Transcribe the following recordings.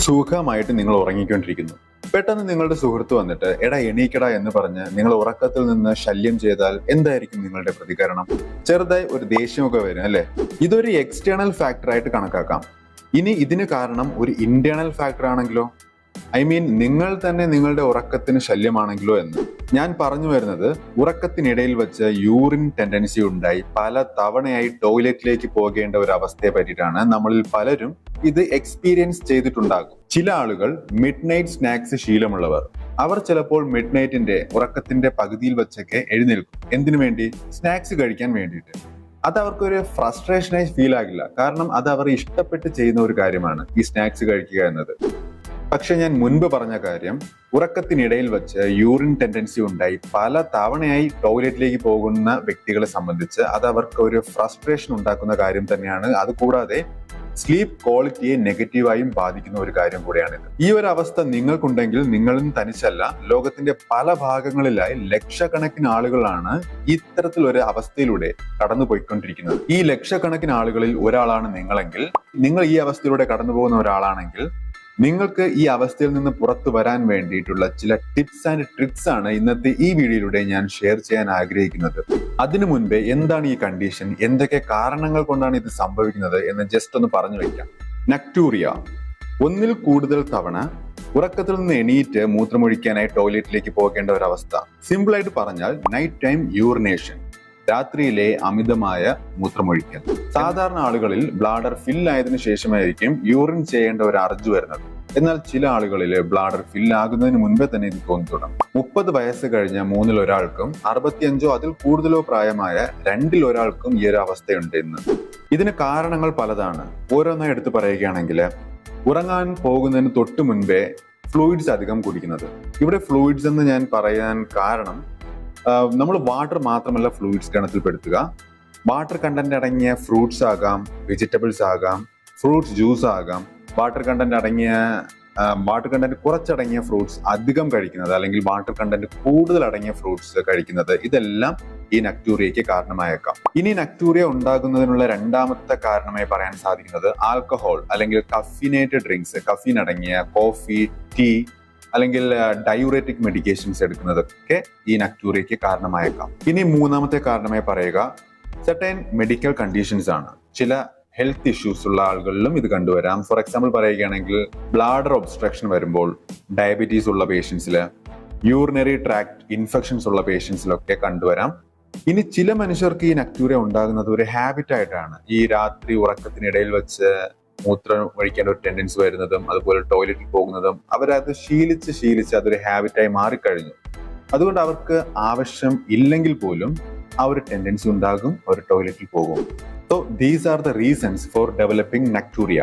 സുഖമായിട്ട് നിങ്ങൾ ഉറങ്ങിക്കൊണ്ടിരിക്കുന്നു. പെട്ടെന്ന് നിങ്ങളുടെ സുഹൃത്ത് വന്നിട്ട് എടാ എണീക്കടാ എന്ന് പറഞ്ഞ് നിങ്ങൾ ഉറക്കത്തിൽ നിന്ന് ശല്യം ചെയ്താൽ എന്തായിരിക്കും നിങ്ങളുടെ പ്രതികരണം? ചെറുതായി ഒരു ദേഷ്യമൊക്കെ വരും അല്ലെ? ഇതൊരു എക്സ്റ്റേണൽ ഫാക്ടറായിട്ട് കണക്കാക്കാം. ഇനി ഇതിന് കാരണം ഒരു ഇന്റേണൽ ഫാക്ടർ ആണെങ്കിലോ? നിങ്ങൾ തന്നെ നിങ്ങളുടെ ഉറക്കത്തിന് ശല്യമാണെങ്കിലോ എന്ന്. ഞാൻ പറഞ്ഞു വരുന്നത്, ഉറക്കത്തിനിടയിൽ വെച്ച് യൂറിൻ ടെൻഡൻസി ഉണ്ടായി പല തവണയായി ടോയ്ലറ്റിലേക്ക് പോകേണ്ട ഒരു അവസ്ഥയെ പറ്റിയിട്ടാണ്. നമ്മളിൽ പലരും ഇത് എക്സ്പീരിയൻസ് ചെയ്തിട്ടുണ്ടാകും. ചില ആളുകൾ മിഡ് നൈറ്റ് സ്നാക്സ് ശീലമുള്ളവർ, അവർ ചിലപ്പോൾ മിഡ് നൈറ്റിന്റെ ഉറക്കത്തിന്റെ പകുതിയിൽ വെച്ചൊക്കെ എഴുന്നേൽക്കും. എന്തിനു വേണ്ടി? സ്നാക്സ് കഴിക്കാൻ വേണ്ടിയിട്ട്. അത് അവർക്കൊരു ഫ്രസ്ട്രേഷനായി ഫീൽ ആകില്ല, കാരണം അത് അവർ ഇഷ്ടപ്പെട്ട് ചെയ്യുന്ന ഒരു കാര്യമാണ് ഈ സ്നാക്സ് കഴിക്കുക എന്നത്. പക്ഷെ ഞാൻ മുൻപ് പറഞ്ഞ കാര്യം, ഉറക്കത്തിനിടയിൽ വെച്ച് യൂറിൻ ടെൻഡൻസി ഉണ്ടായി പല തവണയായി ടോയ്ലറ്റിലേക്ക് പോകുന്ന വ്യക്തികളെ സംബന്ധിച്ച് അത് അവർക്ക് ഒരു ഫ്രസ്ട്രേഷൻ ഉണ്ടാക്കുന്ന കാര്യം തന്നെയാണ്. അതുകൂടാതെ സ്ലീപ്പ് ക്വാളിറ്റിയെ നെഗറ്റീവായും ബാധിക്കുന്ന ഒരു കാര്യം കൂടെയാണിത്. ഈ ഒരു അവസ്ഥ നിങ്ങൾക്കുണ്ടെങ്കിൽ നിങ്ങളും തനിച്ചല്ല, ലോകത്തിന്റെ പല ഭാഗങ്ങളിലായി ലക്ഷക്കണക്കിന് ആളുകളാണ് ഇത്തരത്തിലൊരു അവസ്ഥയിലൂടെ കടന്നുപോയിക്കൊണ്ടിരിക്കുന്നത്. ഈ ലക്ഷക്കണക്കിന് ആളുകളിൽ ഒരാളാണ് നിങ്ങളെങ്കിൽ, നിങ്ങൾ ഈ അവസ്ഥയിലൂടെ കടന്നു പോകുന്ന ഒരാളാണെങ്കിൽ, നിങ്ങൾക്ക് ഈ അവസ്ഥയിൽ നിന്ന് പുറത്തു വരാൻ വേണ്ടിയിട്ടുള്ള ചില ടിപ്സ് ആൻഡ് ട്രിക്സ് ആണ് ഇന്നത്തെ ഈ വീഡിയോയിലൂടെ ഞാൻ ഷെയർ ചെയ്യാൻ ആഗ്രഹിക്കുന്നത്. അതിനു മുൻപേ എന്താണ് ഈ കണ്ടീഷൻ, എന്തൊക്കെ കാരണങ്ങൾ കൊണ്ടാണ് ഇത് സംഭവിക്കുന്നത് എന്ന് ജസ്റ്റ് ഒന്ന് പറഞ്ഞു വെക്കാം. നക്ടൂറിയ, ഒന്നിൽ കൂടുതൽ തവണ ഉറക്കത്തിൽ നിന്ന് എണീറ്റ് മൂത്രമൊഴിക്കാനായി ടോയ്ലറ്റിലേക്ക് പോകേണ്ട ഒരു അവസ്ഥ. സിമ്പിൾ ആയിട്ട് പറഞ്ഞാൽ നൈറ്റ് ടൈം യൂറിനേഷൻ, രാത്രിയിലെ അമിതമായ മൂത്രമൊഴിക്കൽ. സാധാരണ ആളുകളിൽ ബ്ലാഡർ ഫിൽ ആയതിനു ശേഷമായിരിക്കും യൂറിൻ ചെയ്യേണ്ട ഒരു അർജ് വരുന്നത്. എന്നാൽ ചില ആളുകളിൽ ബ്ലാഡർ ഫിൽ ആകുന്നതിന് മുൻപേ തന്നെ ഇത് തോന്നി തുടങ്ങും. 30 വയസ്സ് കഴിഞ്ഞ 3-ൽ ഒരാൾക്കും 65 അതിൽ കൂടുതലോ പ്രായമായ 2-ൽ ഒരാൾക്കും ഈ ഒരു അവസ്ഥയുണ്ട് ഇന്ന്. ഇതിന് കാരണങ്ങൾ പലതാണ്. ഓരോന്നായി എടുത്തു പറയുകയാണെങ്കിൽ, ഉറങ്ങാൻ പോകുന്നതിന് തൊട്ട് മുൻപേ ഫ്ലൂയിഡ്സ് അധികം കുടിക്കുന്നത്. ഇവിടെ ഫ്ലൂയിഡ്സ് എന്ന് ഞാൻ പറയാൻ കാരണം, നമ്മൾ വാട്ടർ മാത്രമല്ല ഫ്ലൂയിഡ്സ് ഗണത്തിൽപ്പെടുത്തുക. വാട്ടർ കണ്ടന്റ് അടങ്ങിയ ഫ്രൂട്ട്സ് ആകാം, വെജിറ്റബിൾസ് ആകാം, ഫ്രൂട്ട്സ് ജ്യൂസ് ആകാം, വാട്ടർ കണ്ടന്റ് കുറച്ചടങ്ങിയ ഫ്രൂട്ട്സ് അധികം കഴിക്കുന്നത്, അല്ലെങ്കിൽ വാട്ടർ കണ്ടന്റ് കൂടുതൽ അടങ്ങിയ ഫ്രൂട്ട്സ് കഴിക്കുന്നത്, ഇതെല്ലാം ഈ നക്ടൂറിയയ്ക്ക് കാരണമായേക്കാം. ഇനി നക്ടൂറിയ ഉണ്ടാകുന്നതിനുള്ള രണ്ടാമത്തെ കാരണമായി പറയാൻ സാധിക്കുന്നത് ആൽക്കഹോൾ അല്ലെങ്കിൽ കഫീനേറ്റഡ് ഡ്രിങ്ക്സ്, കഫീൻ അടങ്ങിയ കോഫി, ടീ അല്ലെങ്കിൽ ഡയൂറേറ്റിക് മെഡിക്കേഷൻസ് എടുക്കുന്നതൊക്കെ ഈ നക്ടൂറിയയ്ക്ക് കാരണമായേക്കാം. ഇനി മൂന്നാമത്തെ കാരണമായി പറയുക സർട്ടൻ മെഡിക്കൽ കണ്ടീഷൻസ് ആണ്. ചില ഹെൽത്ത് ഇഷ്യൂസ് ഉള്ള ആളുകളിലും ഇത് കണ്ടുവരാം. ഫോർ എക്സാമ്പിൾ പറയുകയാണെങ്കിൽ, ബ്ലാഡർ ഒബ്സ്ട്രക്ഷൻ വരുമ്പോൾ, ഡയബറ്റീസ് ഉള്ള പേഷ്യൻസിൽ, യൂറിനറി ട്രാക്ട് ഇൻഫെക്ഷൻസ് ഉള്ള പേഷ്യൻസിലൊക്കെ കണ്ടുവരാം. ഇനി ചില മനുഷ്യർക്ക് ഈ നക്ടൂറിയ ഉണ്ടാകുന്നത് ഒരു ഹാബിറ്റ് ആയിട്ടാണ്. ഈ രാത്രി ഉറക്കത്തിനിടയിൽ വെച്ച് മൂത്രം ഒഴിക്കേണ്ട ഒരു ടെൻഡൻസി വരുന്നതും, അതുപോലെ ടോയ്ലറ്റിൽ പോകുന്നതും, അവരത് ശീലിച്ച് അതൊരു ഹാബിറ്റായി മാറിക്കഴിഞ്ഞു. അതുകൊണ്ട് അവർക്ക് ആവശ്യം ഇല്ലെങ്കിൽ പോലും ആ ഒരു ടെൻഡൻസി ഉണ്ടാകും, അവർ ടോയ്ലറ്റിൽ പോകും. So these are the reasons for developing nocturia.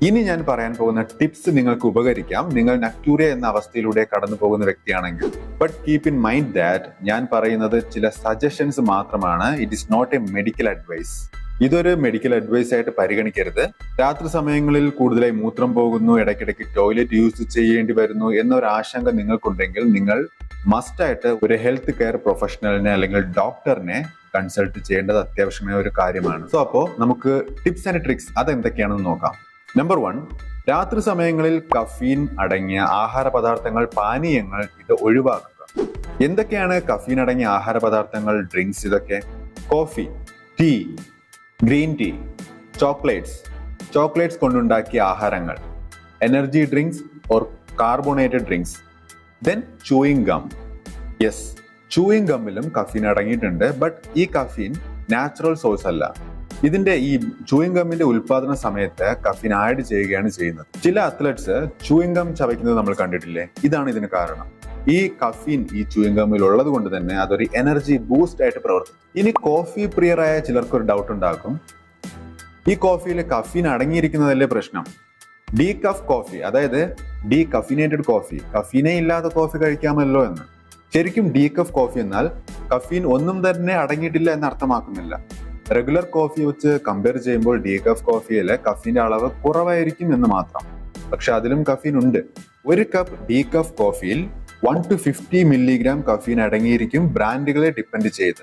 ഇനി ഞാൻ പറയാൻ പോകുന്ന ടിപ്സ് നിങ്ങൾക്ക് ഉപകരിക്കാം നിങ്ങൾ നക്ടൂറിയ എന്ന അവസ്ഥയിലൂടെ കടന്നു പോകുന്ന വ്യക്തിയാണെങ്കിൽ. But keep in mind that ഞാൻ പറയുന്നത് ചില സജഷൻസ് മാത്രമാണ്. It is not a medical advice. ഇതൊരു മെഡിക്കൽ അഡ്വൈസ് ആയിട്ട് പരിഗണിക്കരുത്. രാത്രി സമയങ്ങളിൽ കൂടുതലായി മൂത്രം പോകുന്നു, ഇടയ്ക്കിടയ്ക്ക് ടോയ്ലറ്റ് യൂസ് ചെയ്യേണ്ടി വരുന്നു എന്നൊരു ആശങ്ക നിങ്ങൾക്കുണ്ടെങ്കിൽ നിങ്ങൾ മസ്റ്റായിട്ട് ഒരു ഹെൽത്ത് കെയർ പ്രൊഫഷണലിനെ അല്ലെങ്കിൽ ഡോക്ടറിനെ കൺസൾട്ട് ചെയ്യേണ്ടത് അത്യാവശ്യമായ ഒരു കാര്യമാണ്. സോ അപ്പോൾ നമുക്ക് ടിപ്സ് ആൻഡ് ട്രിക്സ് അതെന്തൊക്കെയാണെന്ന് നോക്കാം. നമ്പർ 1, രാത്രി സമയങ്ങളിൽ കഫീൻ അടങ്ങിയ ആഹാര പദാർത്ഥങ്ങൾ, പാനീയങ്ങൾ ഇത് ഒഴിവാക്കുക. എന്തൊക്കെയാണ് കഫീൻ അടങ്ങിയ ആഹാര പദാർത്ഥങ്ങൾ, ഡ്രിങ്ക്സ്? ഇതൊക്കെ coffee, tea, green tea, chocolates കൊണ്ടുണ്ടാക്കിയ ആഹാരങ്ങൾ, energy drinks or carbonated drinks, then chewing gum. Yes, chewing ഗമ്മിലും കഫീൻ അടങ്ങിയിട്ടുണ്ട്. ബട്ട് ഈ കഫീൻ നാച്ചുറൽ സോഴ്സ് അല്ല. ഇതിന്റെ ഈ ചൂയിങ് ഗമ്മിന്റെ ഉൽപാദന സമയത്ത് കഫീൻ ആഡ് ചെയ്യുകയാണ് ചെയ്യുന്നത്. ചില അത്ലറ്റ്സ് ചൂയിങ് ഗം ചവയ്ക്കുന്നത് നമ്മൾ കണ്ടിട്ടില്ലേ? ഇതാണ് ഇതിന് കാരണം. ഈ കഫീൻ ഈ ചൂയിങ് ഗമ്മിൽ ഉള്ളത് കൊണ്ട് തന്നെ അതൊരു എനർജി ബൂസ്റ്റ് ആയിട്ട് പ്രവർത്തിക്കും. ഇനി കോഫി പ്രിയറായ ചിലർക്ക് ഒരു ഡൗട്ട് ഉണ്ടാകും, ഈ കോഫിയിൽ കഫീൻ അടങ്ങിയിരിക്കുന്നതല്ലേ പ്രശ്നം? ഡീകഫ് കോഫി, അതായത് ഡീകഫിനേറ്റഡ് കോഫി, കഫീനേ ഇല്ലാത്ത കോഫി കഴിക്കാമല്ലോ എന്ന്. ശരിക്കും ഡീകഫ് കോഫി എന്നാൽ കഫീൻ ഒന്നും തന്നെ അടങ്ങിയിട്ടില്ല എന്ന് അർത്ഥമാക്കുന്നില്ല. റെഗുലർ കോഫി വെച്ച് കമ്പയർ ചെയ്യുമ്പോൾ ഡീകഫ് കോഫിയിലെ കഫീന്റെ അളവ് കുറവായിരിക്കും എന്ന് മാത്രം. പക്ഷെ അതിലും കഫീൻ ഉണ്ട്. ഒരു കപ്പ് ഡീകഫ് കോഫിയിൽ 1 to 50 മില്ലിഗ്രാം കഫീൻ അടങ്ങിയിരിക്കും, ബ്രാൻഡുകളെ ഡിപ്പെൻഡ് ചെയ്ത്.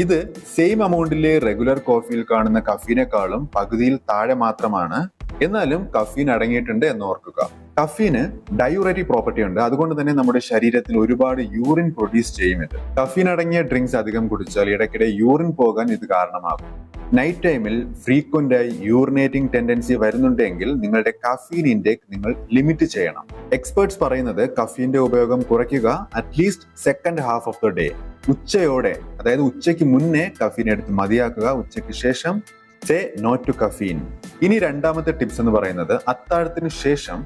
ഇത് സെയിം അമൗണ്ടിലെ റെഗുലർ കോഫിയിൽ കാണുന്ന കഫീനേക്കാളും പകുതിയിൽ താഴെ മാത്രമാണ്. എന്നാലും കഫീൻ അടങ്ങിയിട്ടുണ്ട് എന്ന് ഓർക്കുക. കഫീന് ഡയൂററ്റിക് പ്രോപ്പർട്ടി ഉണ്ട്. അതുകൊണ്ട് തന്നെ നമ്മുടെ ശരീരത്തിൽ ഒരുപാട് യൂറിൻ പ്രൊഡ്യൂസ് ചെയ്യും ഇത്. കഫീൻ അടങ്ങിയ ഡ്രിങ്ക്സ് അധികം കുടിച്ചാൽ ഇടയ്ക്കിടെ യൂറിൻ പോകാൻ ഇത് കാരണമാകും. നൈറ്റ് ടൈമിൽ ഫ്രീക്വന്റ് ആയി യൂറിനേറ്റിംഗ് ടെൻഡൻസി വരുന്നുണ്ടെങ്കിൽ നിങ്ങളുടെ കഫീൻ ഇൻടേക്ക് നിങ്ങൾ ലിമിറ്റ് ചെയ്യണം. എക്സ്പേർട്സ് പറയുന്നത് കഫീന്റെ ഉപയോഗം കുറയ്ക്കുക at least second half of the day. ഉച്ചയോടെ, അതായത് ഉച്ചയ്ക്ക് മുന്നേ കഫീൻ എടുത്ത് മതിയാക്കുക. ഉച്ചയ്ക്ക് ശേഷം സേ നോ ടു കഫീൻ. ഇനി രണ്ടാമത്തെ ടിപ്സ് എന്ന് പറയുന്നത് അത്താഴത്തിന് ശേഷം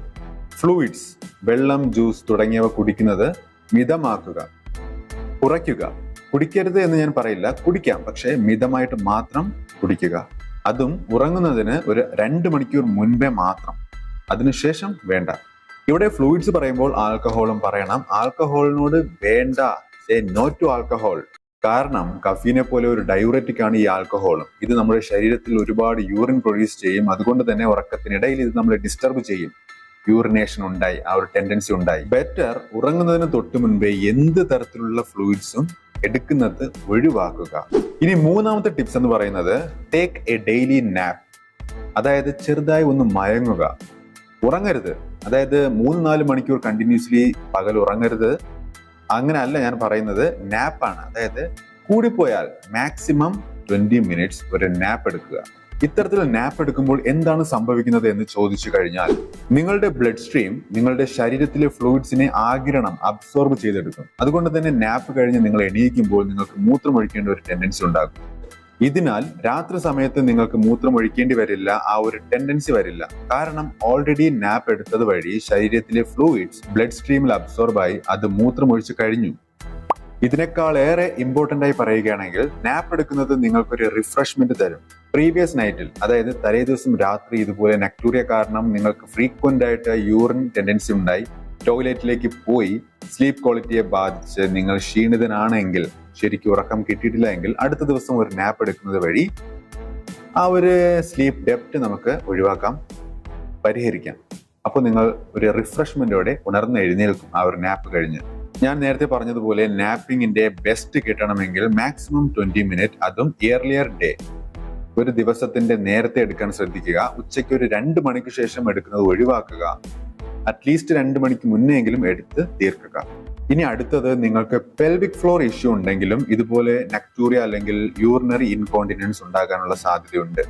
ഫ്ലൂയിഡ്സ്, വെള്ളം, ജ്യൂസ് തുടങ്ങിയവ കുടിക്കുന്നത് മിതമാക്കുക, കുറയ്ക്കുക. കുടിക്കരുത് എന്ന് ഞാൻ പറയില്ല, കുടിക്കാം, പക്ഷേ മിതമായിട്ട് മാത്രം കുടിക്കുക. അതും ഉറങ്ങുന്നതിന് ഒരു 2 മണിക്കൂർ മുൻപേ മാത്രം, അതിനുശേഷം വേണ്ട. ഇവിടെ ഫ്ലൂയിഡ്സ് പറയുമ്പോൾ ആൽക്കഹോളും പറയണം. ആൽക്കഹോളിനോട് വേണ്ട, സേ നോ ടു ആൽക്കഹോൾ. കാരണം കഫീനെ പോലെ ഒരു ഡയൂററ്റിക് ആണ് ഈ ആൽക്കഹോളും. ഇത് നമ്മുടെ ശരീരത്തിൽ ഒരുപാട് യൂറിൻ പ്രൊഡ്യൂസ് ചെയ്യും. അതുകൊണ്ട് തന്നെ ഉറക്കത്തിനിടയിൽ ഇത് നമ്മളെ ഡിസ്റ്റർബ് ചെയ്യും. യൂറിനേഷൻ ഉണ്ടായി, ആ ഒരു ടെൻഡൻസി ഉണ്ടായി. ബെറ്റർ ഉറങ്ങുന്നതിന് തൊട്ട് മുൻപേ എന്ത് തരത്തിലുള്ള ഫ്ലൂയിഡ്സും എടുക്കുന്നത് ഒഴിവാക്കുക. ഇനി മൂന്നാമത്തെ ടിപ്സ് എന്ന് പറയുന്നത് ടേക്ക് എ ഡെയിലി നാപ്പ്. അതായത് ചെറുതായി ഒന്ന് മയങ്ങുക, ഉറങ്ങരുത്. അതായത് 3-4 മണിക്കൂർ കണ്ടിന്യൂസ്ലി പകൽ ഉറങ്ങരുത്. അങ്ങനെ അല്ല ഞാൻ പറയുന്നത്, നാപ്പാണ്. അതായത് കൂടിപ്പോയാൽ മാക്സിമം 20 മിനിറ്റ്സ് ഒരു നാപ്പ് എടുക്കുക. ഇത്തരത്തിൽ നാപ്പ് എടുക്കുമ്പോൾ എന്താണ് സംഭവിക്കുന്നത് എന്ന് ചോദിച്ചു കഴിഞ്ഞാൽ നിങ്ങളുടെ ബ്ലഡ് സ്ട്രീം നിങ്ങളുടെ ശരീരത്തിലെ ഫ്ലൂയിഡ്സിനെ ആഗിരണം, അബ്സോർബ് ചെയ്തെടുക്കും. അതുകൊണ്ട് തന്നെ നാപ്പ് കഴിഞ്ഞ് നിങ്ങൾ എണീക്കുമ്പോൾ നിങ്ങൾക്ക് മൂത്രമൊഴിക്കേണ്ട ഒരു ടെൻഡൻസി ഉണ്ടാകും. ഇതിനാൽ രാത്രി സമയത്ത് നിങ്ങൾക്ക് മൂത്രമൊഴിക്കേണ്ടി വരില്ല, ആ ഒരു ടെൻഡൻസി വരില്ല. കാരണം ഓൾറെഡി നാപ്പ് എടുത്തത് വഴി ശരീരത്തിലെ ഫ്ലൂയിഡ്സ് ബ്ലഡ് സ്ട്രീമിൽ അബ്സോർബായി അത് മൂത്രമൊഴിച്ചു കഴിഞ്ഞു. ഇതിനേക്കാൾ ഏറെ ഇമ്പോർട്ടന്റ് ആയി പറയുകയാണെങ്കിൽ നാപ്പ് എടുക്കുന്നത് നിങ്ങൾക്കൊരു റിഫ്രഷ്മെന്റ് തരും. പ്രീവിയസ് നൈറ്റിൽ, അതായത് തലേ ദിവസം രാത്രി ഇതുപോലെ നക്ടൂറിയ കാരണം നിങ്ങൾക്ക് ഫ്രീക്വന്റ് ആയിട്ട് യൂറിൻ ടെൻഡൻസി ഉണ്ടായി, ടോയ്ലറ്റിലേക്ക് പോയി സ്ലീപ്പ് ക്വാളിറ്റിയെ ബാധിച്ച് നിങ്ങൾ ക്ഷീണിതനാണെങ്കിൽ, ശരിക്കും ഉറക്കം കിട്ടിയിട്ടില്ല എങ്കിൽ അടുത്ത ദിവസം ഒരു നാപ്പ് എടുക്കുന്നത് വഴി ആ ഒരു സ്ലീപ്പ് ഡെപ്റ്റ് നമുക്ക് ഒഴിവാക്കാം, പരിഹരിക്കാം. അപ്പോൾ നിങ്ങൾ ഒരു റിഫ്രഷ്മെന്റോടെ ഉണർന്ന് എഴുന്നേൽക്കും ആ ഒരു നാപ്പ് കഴിഞ്ഞ്. ഞാൻ നേരത്തെ പറഞ്ഞതുപോലെ നാപ്പിങ്ങിന്റെ ബെസ്റ്റ് കിട്ടണമെങ്കിൽ മാക്സിമം 20 മിനിറ്റ്, അതും ഇയർലിയർ ഡേ. ഒരു ദിവസത്തിന്റെ നേരത്തെ എടുക്കാൻ ശ്രദ്ധിക്കുക. ഉച്ചയ്ക്ക് ഒരു 2 മണിക്ക് ശേഷം എടുക്കുന്നത് ഒഴിവാക്കുക. അറ്റ്ലീസ്റ്റ് 2 മണിക്ക് മുന്നെങ്കിലും എടുത്ത് തീർക്കുക. ഇനി അടുത്തത്, നിങ്ങൾക്ക് പെൽവിക് ഫ്ലോർ ഇഷ്യൂ ഉണ്ടെങ്കിലും ഇതുപോലെ നക്ടൂറിയ അല്ലെങ്കിൽ യൂറിനറി ഇൻകോണ്ടിനൻസ് ഉണ്ടാകാനുള്ള സാധ്യതയുണ്ട്.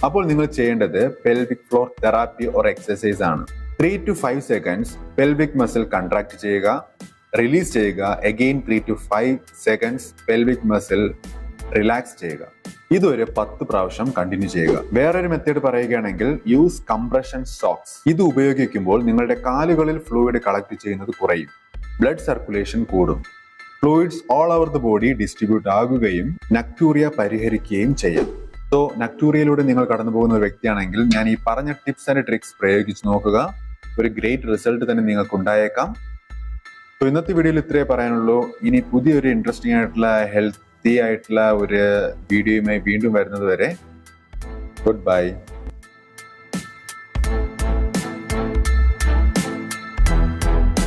അപ്പോൾ നിങ്ങൾ ചെയ്യേണ്ടത് pelvic floor therapy or exercise ആണ്. 3 to 5 seconds pelvic muscle contract ചെയ്യുക, റിലീസ് ചെയ്യുക. Again 3 to 5 seconds pelvic muscle relax ചെയ്യുക. ഇതൊരു 10 പ്രാവശ്യം കണ്ടിന്യൂ ചെയ്യുക. വേറൊരു മെത്തേഡ് പറയുകയാണെങ്കിൽ യൂസ് കംപ്രഷൻ സോക്സ്. ഇത് ഉപയോഗിക്കുമ്പോൾ നിങ്ങളുടെ കാലുകളിൽ ഫ്ലൂയിഡ് കളക്ട് ചെയ്യുന്നത് കുറയും, ബ്ലഡ് സർക്കുലേഷൻ കൂടും, fluids all over the body distribute ആകുകയും നക്ടൂറിയ പരിഹരിക്കുകയും ചെയ്യും. സോ നക്ടൂറിയയിലൂടെ നിങ്ങൾ കടന്നു പോകുന്ന ഒരു വ്യക്തിയാണെങ്കിൽ ഞാൻ ഈ പറഞ്ഞ ടിപ്സ് ആൻഡ് ട്രിക്സ് പ്രയോഗിച്ച് നോക്കുക. ഒരു ഗ്രേറ്റ് റിസൾട്ട് തന്നെ നിങ്ങൾക്ക് ഉണ്ടായേക്കാം. സോ ഇന്നത്തെ വീഡിയോയിൽ ഇത്രയേ പറയാനുള്ളൂ. ഇനി പുതിയൊരു ഇൻട്രസ്റ്റിംഗ് ആയിട്ടുള്ള ഹെൽത്തി ആയിട്ടുള്ള ഒരു വീഡിയോയുമായി വീണ്ടും വരുന്നത് വരെ ഗുഡ് ബൈ.